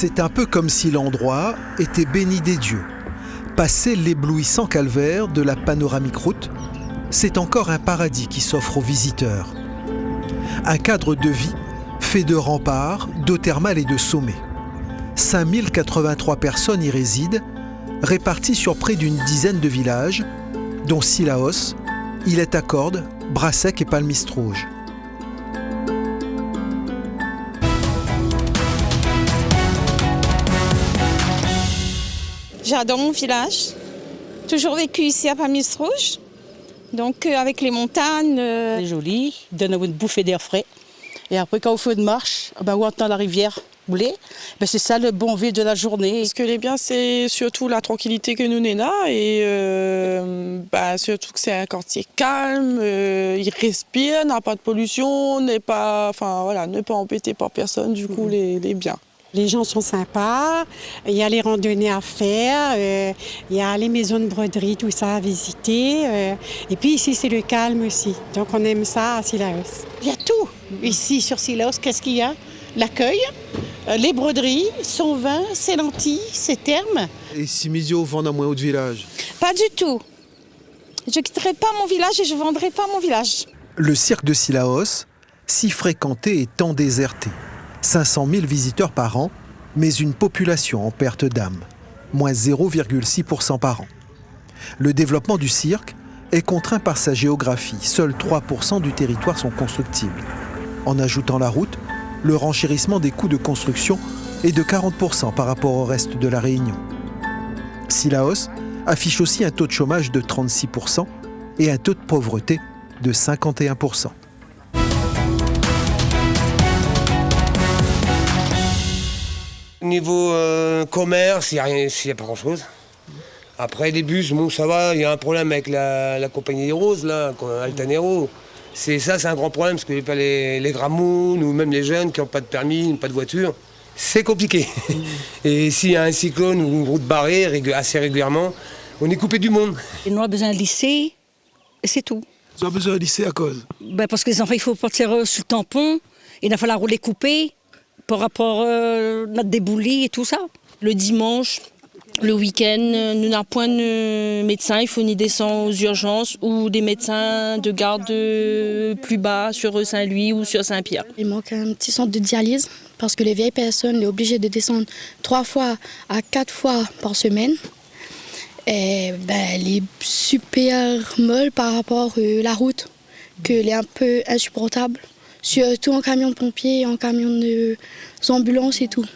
C'est un peu comme si l'endroit était béni des dieux. Passer l'éblouissant calvaire de la panoramique route, c'est encore un paradis qui s'offre aux visiteurs. Un cadre de vie fait de remparts, d'eau thermale et de sommets. 5083 personnes y résident, réparties sur près d'une dizaine de villages, dont Cilaos, Illet-à-Cordes, Brassec et Palmistrouge. J'adore mon village. Toujours vécu ici à Palmistrouge. Donc avec les montagnes. C'est joli, il donne une bouffée d'air frais. Et après, quand on fait une marche, on entend la rivière couler. C'est ça le bon vivre de la journée. Ce que est bien, c'est surtout la tranquillité que nous avons là. Et surtout que c'est un quartier calme, il respire, n'a pas de pollution, n'est pas embêté par personne, du coup, les biens. Les gens sont sympas, il y a les randonnées à faire, il y a les maisons de broderie, tout ça à visiter. Et puis ici, c'est le calme aussi. Donc on aime ça à Cilaos. Il y a tout ici sur Cilaos. Qu'est-ce qu'il y a? L'accueil, les broderies, son vin, ses lentilles, ses thermes. Et si Misio vend dans mon autre village? Pas du tout. Je ne quitterai pas mon village et je ne vendrai pas mon village. Le cirque de Cilaos, si fréquenté et tant déserté. 500 000 visiteurs par an, mais une population en perte d'âme, moins 0,6% par an. Le développement du cirque est contraint par sa géographie. Seuls 3% du territoire sont constructibles. En ajoutant la route, le renchérissement des coûts de construction est de 40% par rapport au reste de la Réunion. Cilaos affiche aussi un taux de chômage de 36% et un taux de pauvreté de 51%. Niveau commerce, il n'y a pas grand-chose. Après, les bus, bon, ça va, il y a un problème avec la compagnie des Roses, là, Altanero. C'est un grand problème, parce que les gramounes ou même les jeunes qui n'ont pas de permis, pas de voiture, c'est compliqué. Et s'il y a un cyclone ou une route barrée assez régulièrement, on est coupé du monde. Et nous avons besoin de lycée, et c'est tout. Vous avez besoin de lycée à cause? Parce que les enfants, il faut partir sur le tampon, il va falloir rouler coupé. Par rapport à notre débouli et tout ça. Le dimanche, le week-end, nous n'avons point de médecin, il faut ni descendre aux urgences ou des médecins de garde plus bas sur Saint-Louis ou sur Saint-Pierre. Il manque un petit centre de dialyse parce que les vieilles personnes sont obligées de descendre 3 fois à 4 fois par semaine. Et elle est super molle par rapport à la route, qu'elle est un peu insupportable. Surtout en camion de pompiers, en camion d'ambulance et tout.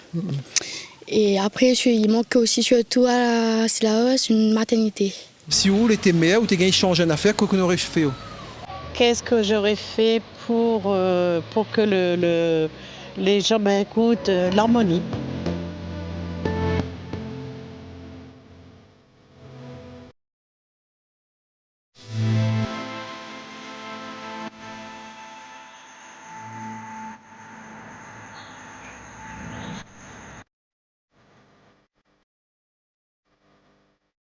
Et après, il manque aussi surtout à Cilaos une maternité. Si vous étiez meilleur ou tu changé une affaire, qu'est-ce qu'on aurait fait? Qu'est-ce que j'aurais fait pour que les gens m'écoutent? L'harmonie.